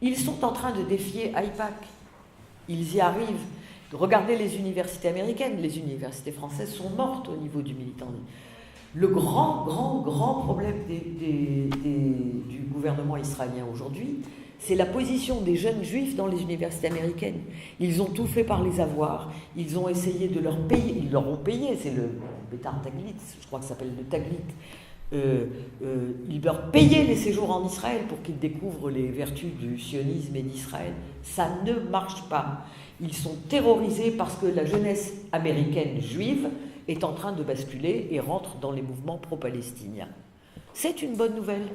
Ils sont en train de défier AIPAC. Ils y arrivent. Regardez les universités américaines, les universités françaises sont mortes au niveau du militantisme. Le grand problème du gouvernement israélien aujourd'hui, c'est la position des jeunes juifs dans les universités américaines. Ils ont tout fait par les avoir, ils ont essayé de leur payer, ils leur ont payé, c'est le Bétar Taglit, je crois que ça s'appelle le Taglit. Ils leur payaient les séjours en Israël pour qu'ils découvrent les vertus du sionisme et d'Israël. Ça ne marche pas. Ils sont terrorisés parce que la jeunesse américaine juive est en train de basculer et rentre dans les mouvements pro-palestiniens. C'est une bonne nouvelle.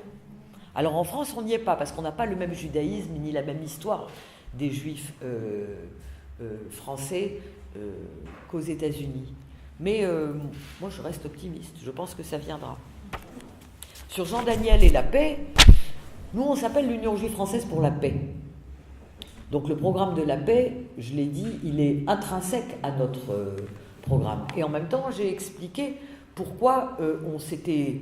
Alors en France, on n'y est pas, parce qu'on n'a pas le même judaïsme ni la même histoire des juifs français qu'aux États-Unis. Mais moi, je reste optimiste. Je pense que ça viendra. Sur Jean Daniel et la paix, nous, on s'appelle l'Union juive française pour la paix. Donc le programme de la paix, je l'ai dit, il est intrinsèque à notre programme. Et en même temps, j'ai expliqué pourquoi on s'était,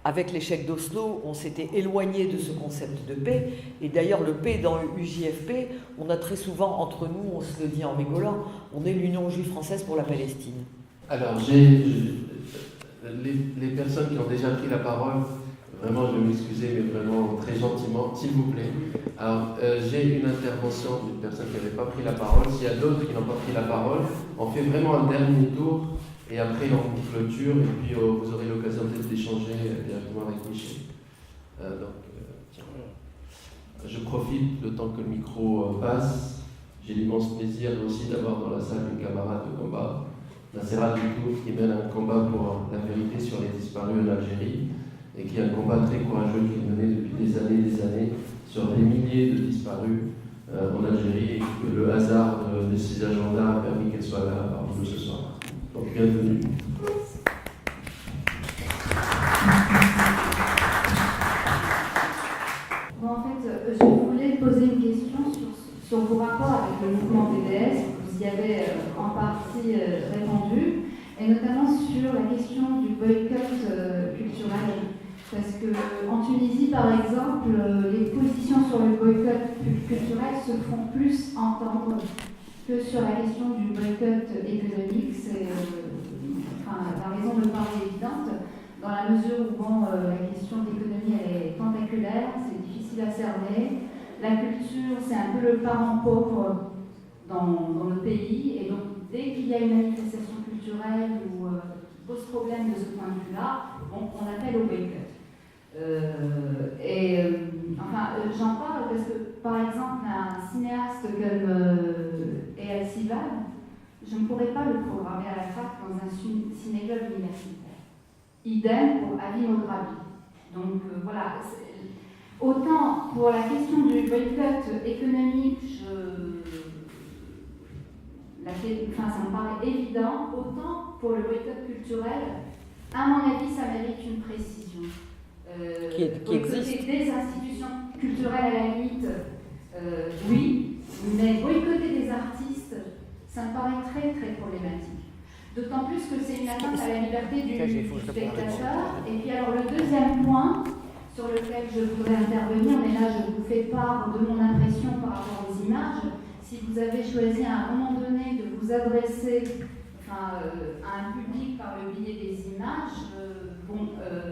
avec l'échec d'Oslo, on s'était éloigné de ce concept de paix. Et d'ailleurs, le paix dans UJFP, on a très souvent, entre nous, on se le dit en rigolant, on est l'Union juive française pour la Palestine. Alors, les personnes qui ont déjà pris la parole, vraiment, je vais m'excuser, mais vraiment très gentiment, s'il vous plaît. Alors, j'ai une intervention d'une personne qui n'avait pas pris la parole. S'il y a d'autres qui n'ont pas pris la parole, on fait vraiment un dernier tour et après on clôture et puis vous aurez l'occasion peut-être d'échanger directement avec Michel. Tiens. Je profite le temps que le micro passe. J'ai l'immense plaisir aussi d'avoir dans la salle une camarade de combat, Nassera Doutour, qui mène un combat pour la vérité sur les disparus en Algérie, et qui est un combat très courageux qu'il menait depuis des années sur des milliers de disparus en Algérie, et que le hasard de ses agendas a permis qu'elle soit là parmi nous ce soir. Donc bienvenue. Bon, en fait, je voulais poser une question sur vos rapports avec le mouvement BDS. Vous y avez en partie répondu, et notamment sur la question du boycott culturel. Parce qu'en Tunisie, par exemple, les positions sur le boycott culturel se font plus entendre que sur la question du boycott économique. La raison me paraît évidente, dans la mesure où la question de l'économie elle est tentaculaire, c'est difficile à cerner. La culture, c'est un peu le parent pauvre dans le pays, et donc dès qu'il y a une manifestation culturelle ou qui pose problème de ce point de vue-là, on appelle au boycott. J'en parle parce que, par exemple, un cinéaste comme E.L. Sivan, je ne pourrais pas le programmer à la fac dans un ciné-club universitaire. Idem pour Ali Mograbi. Donc voilà, autant pour la question du boycott économique, ça me paraît évident, autant pour le boycott culturel, à mon avis, ça mérite une précision. Qui existe. Des institutions culturelles à la limite, oui, mais boycotter des artistes, ça me paraît très très problématique. D'autant plus que c'est une atteinte à la liberté du spectateur. Et puis alors le deuxième point sur lequel je voudrais intervenir, mais là je vous fais part de mon impression par rapport aux images. Si vous avez choisi à un moment donné de vous adresser à un public par le biais des images,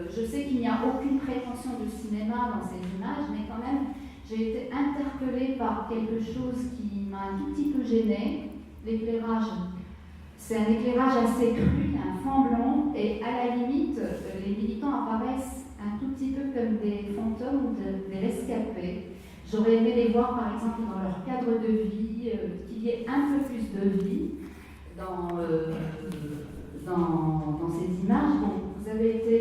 je sais qu'il n'y a aucune prétention de cinéma dans ces images, mais quand même, j'ai été interpellée par quelque chose qui m'a un tout petit peu gênée, l'éclairage. C'est un éclairage assez cru, un fond blanc, et à la limite, les militants apparaissent un tout petit peu comme des fantômes ou des rescapés. J'aurais aimé les voir, par exemple, dans leur cadre de vie, qu'il y ait un peu plus de vie dans ces images. Bon, vous avez été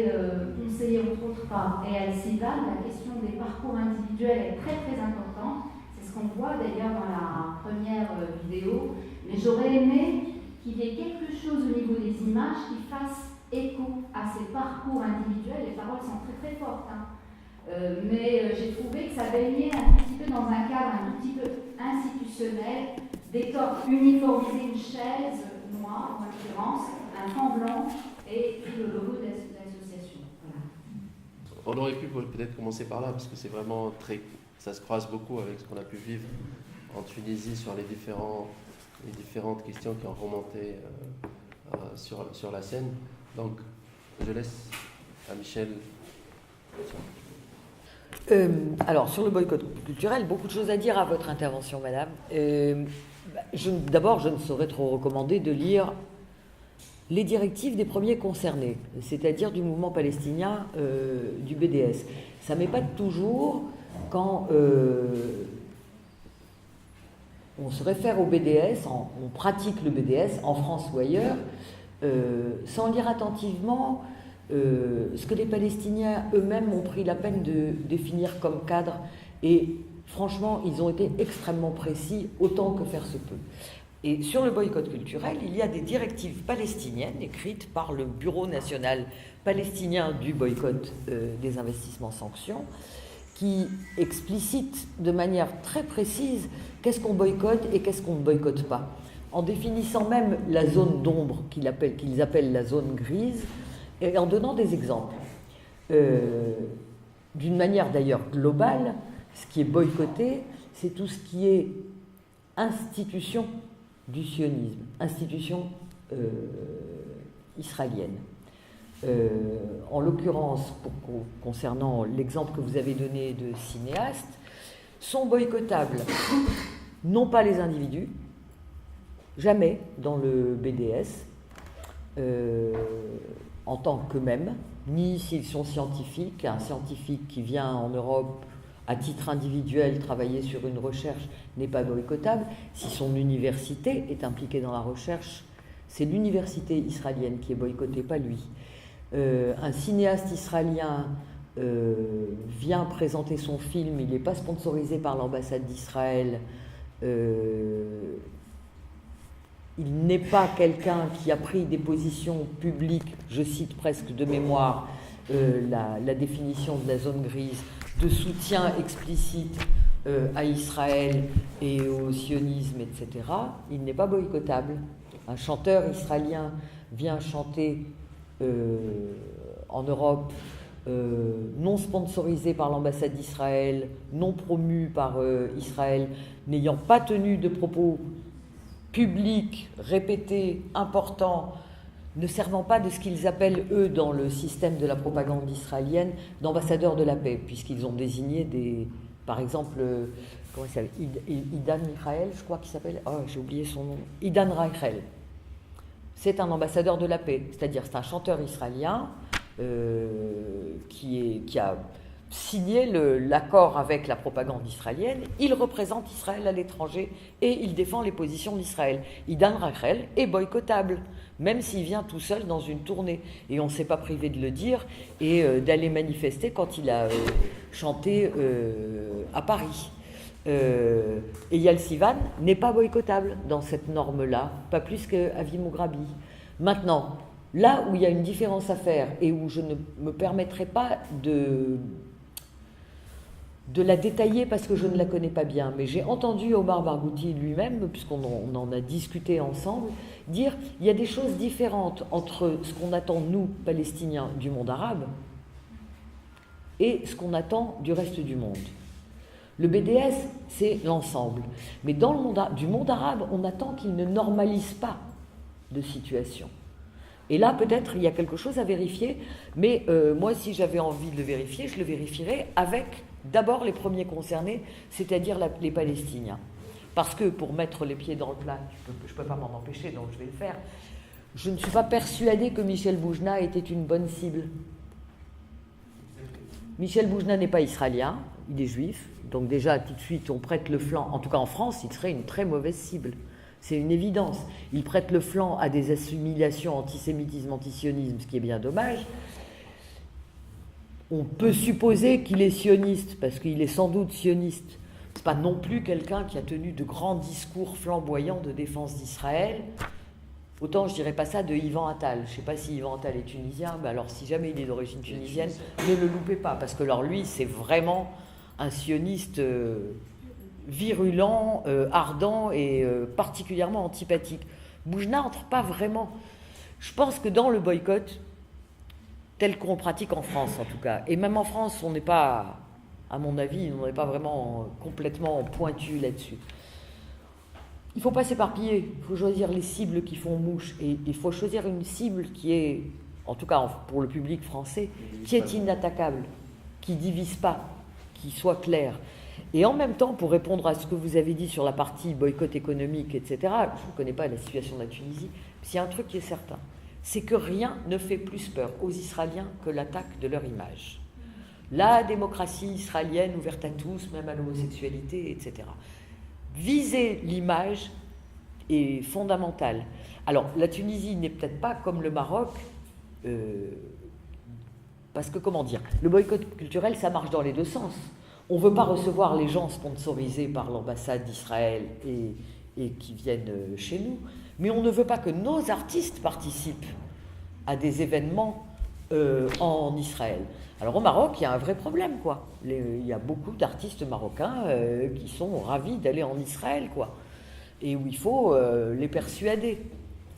conseillé, entre autres, par E.L. Sivan. La question des parcours individuels est très, très importante. C'est ce qu'on voit, d'ailleurs, dans la première vidéo. Mais j'aurais aimé qu'il y ait quelque chose au niveau des images qui fasse écho à ces parcours individuels. Les paroles sont très très fortes, hein. Mais j'ai trouvé que ça baignait un petit peu dans un cadre un tout petit peu institutionnel, décor uniformisé, une chaise noire en l'occurrence, un fond blanc et puis le logo de l'association. Voilà. On aurait pu peut-être commencer par là, parce que c'est vraiment ça se croise beaucoup avec ce qu'on a pu vivre en Tunisie sur les différentes questions qui ont remonté sur la scène. Donc, je laisse à Michel. Alors, sur le boycott culturel, beaucoup de choses à dire à votre intervention, madame. D'abord, je ne saurais trop recommander de lire les directives des premiers concernés, c'est-à-dire du mouvement palestinien du BDS. Ça ne m'épate toujours quand on se réfère au BDS, on pratique le BDS en France ou ailleurs, sans lire attentivement ce que les Palestiniens eux-mêmes ont pris la peine de définir comme cadre. Et franchement, ils ont été extrêmement précis, autant que faire se peut. Et sur le boycott culturel, il y a des directives palestiniennes écrites par le Bureau national palestinien du boycott des investissements sanctions, qui explicitent de manière très précise qu'est-ce qu'on boycotte et qu'est-ce qu'on ne boycotte pas, en définissant même la zone d'ombre qu'ils appellent la zone grise, et en donnant des exemples. D'une manière d'ailleurs globale, ce qui est boycotté, c'est tout ce qui est institution du sionisme, institution israélienne. En l'occurrence, concernant l'exemple que vous avez donné de cinéastes, sont boycottables non pas les individus, jamais dans le BDS, en tant qu'eux-mêmes, ni s'ils sont scientifiques. Un scientifique qui vient en Europe à titre individuel travailler sur une recherche n'est pas boycottable. Si son université est impliquée dans la recherche, c'est l'université israélienne qui est boycottée, pas lui. Un cinéaste israélien vient présenter son film, il n'est pas sponsorisé par l'ambassade d'Israël, il n'est pas quelqu'un qui a pris des positions publiques, je cite presque de mémoire la définition de la zone grise, de soutien explicite à Israël et au sionisme, etc. Il n'est pas boycottable. Un chanteur israélien vient chanter en Europe, non sponsorisé par l'ambassade d'Israël, non promu par Israël, n'ayant pas tenu de propos publics, répétés, importants, ne servant pas de ce qu'ils appellent, eux, dans le système de la propagande israélienne, d'ambassadeurs de la paix, puisqu'ils ont désigné par exemple, comment il s'appelle, Idan Michael, je crois qu'il s'appelle, j'ai oublié son nom, Idan Reichel, c'est un ambassadeur de la paix, c'est-à-dire c'est un chanteur israélien qui a signé l'accord avec la propagande israélienne. Il représente Israël à l'étranger et il défend les positions d'Israël. Idan Rachel est boycottable, même s'il vient tout seul dans une tournée. Et on ne s'est pas privé de le dire et d'aller manifester quand il a chanté à Paris. Eyal Sivan n'est pas boycottable dans cette norme-là, pas plus qu'Avi Mougrabi. Maintenant, là où il y a une différence à faire et où je ne me permettrai pas de la détailler parce que je ne la connais pas bien, mais j'ai entendu Omar Barghouti lui-même, puisqu'on en a discuté ensemble, dire il y a des choses différentes entre ce qu'on attend, nous, Palestiniens, du monde arabe et ce qu'on attend du reste du monde. Le BDS, c'est l'ensemble. Mais dans le monde du monde arabe, on attend qu'il ne normalise pas de situation. Et là, peut-être, il y a quelque chose à vérifier, mais moi, si j'avais envie de le vérifier, je le vérifierais avec d'abord les premiers concernés, c'est-à-dire les Palestiniens. Parce que pour mettre les pieds dans le plat, je ne peux pas m'en empêcher, donc je vais le faire, je ne suis pas persuadée que Michel Boujna était une bonne cible. Michel Boujna n'est pas israélien, il est juif, donc déjà tout de suite on prête le flanc, en tout cas en France, il serait une très mauvaise cible. C'est une évidence. Il prête le flanc à des assimilations antisémitisme, antisionisme, ce qui est bien dommage. On peut supposer qu'il est sioniste, parce qu'il est sans doute sioniste. Ce n'est pas non plus quelqu'un qui a tenu de grands discours flamboyants de défense d'Israël. Autant je ne dirais pas ça de Yvan Attal. Je ne sais pas si Yvan Attal est tunisien, mais alors si jamais il est d'origine tunisienne, ne le loupez pas, parce que alors lui, c'est vraiment un sioniste virulent, ardent et particulièrement antipathique. Boujna n'entre pas vraiment. Je pense que dans le boycott, tel qu'on pratique en France en tout cas, et même en France, on n'est pas, à mon avis, on n'est pas vraiment complètement pointu là-dessus. Il ne faut pas s'éparpiller, il faut choisir les cibles qui font mouche, et il faut choisir une cible qui est, en tout cas pour le public français, qui est inattaquable, qui ne divise pas, qui soit claire. Et en même temps, pour répondre à ce que vous avez dit sur la partie boycott économique, etc., je ne connais pas la situation de la Tunisie, mais il y a un truc qui est certain, c'est que rien ne fait plus peur aux Israéliens que l'attaque de leur image. La démocratie israélienne ouverte à tous, même à l'homosexualité, etc. Viser l'image est fondamental. Alors, la Tunisie n'est peut-être pas comme le Maroc, parce que, comment dire, le boycott culturel, ça marche dans les deux sens. On ne veut pas recevoir les gens sponsorisés par l'ambassade d'Israël et qui viennent chez nous, mais on ne veut pas que nos artistes participent à des événements en Israël. Alors au Maroc, il y a un vrai problème, quoi. Il y a beaucoup d'artistes marocains qui sont ravis d'aller en Israël, quoi, et où il faut les persuader.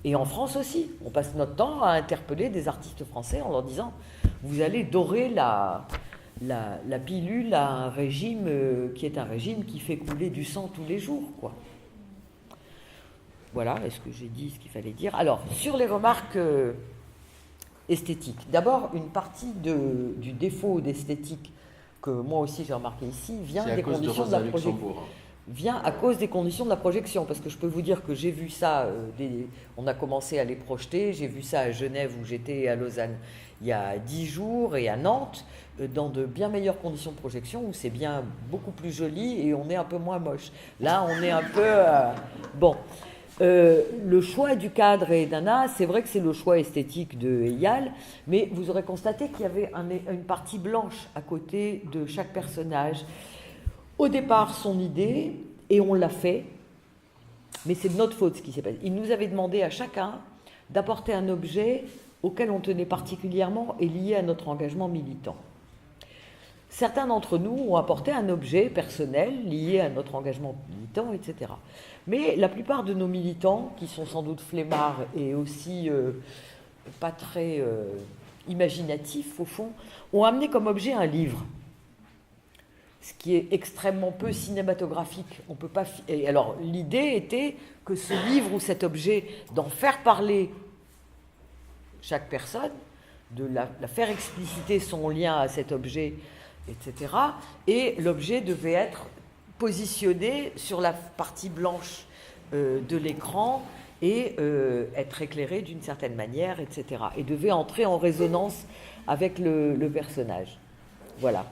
Et en France aussi, on passe notre temps à interpeller des artistes français en leur disant « Vous allez dorer la pilule à un régime qui est un régime qui fait couler du sang tous les jours, quoi. » Voilà, est-ce que j'ai dit ce qu'il fallait dire? Alors, sur les remarques esthétiques, d'abord, une partie du défaut d'esthétique que moi aussi j'ai remarqué ici vient des conditions de la projection. Vient à cause des conditions de la projection, parce que je peux vous dire que j'ai vu ça, on a commencé à les projeter, j'ai vu ça à Genève où j'étais, à Lausanne il y a 10 jours, et à Nantes, dans de bien meilleures conditions de projection, où c'est bien beaucoup plus joli et on est un peu moins moche. Là, on est un peu... bon. Le choix du cadre et d'Anna, c'est vrai que c'est le choix esthétique de Eyal, mais vous aurez constaté qu'il y avait une partie blanche à côté de chaque personnage. Au départ, son idée, et on l'a fait, mais c'est de notre faute ce qui s'est passé. Il nous avait demandé à chacun d'apporter un objet auquel on tenait particulièrement et lié à notre engagement militant. Certains d'entre nous ont apporté un objet personnel lié à notre engagement militant, etc. Mais la plupart de nos militants, qui sont sans doute flemmards et aussi pas très imaginatifs au fond, ont amené comme objet un livre. Ce qui est extrêmement peu cinématographique. On peut pas. Et alors, l'idée était que ce livre ou cet objet, d'en faire parler chaque personne, de la faire expliciter son lien à cet objet, etc. Et l'objet devait être positionné sur la partie blanche de l'écran et être éclairé d'une certaine manière, etc. Et devait entrer en résonance avec le personnage. Voilà.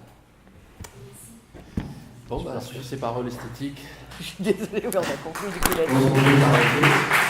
Bon, bah, sur ces paroles esthétiques. Je suis désolée, mais on a conclu du coup là-dessus.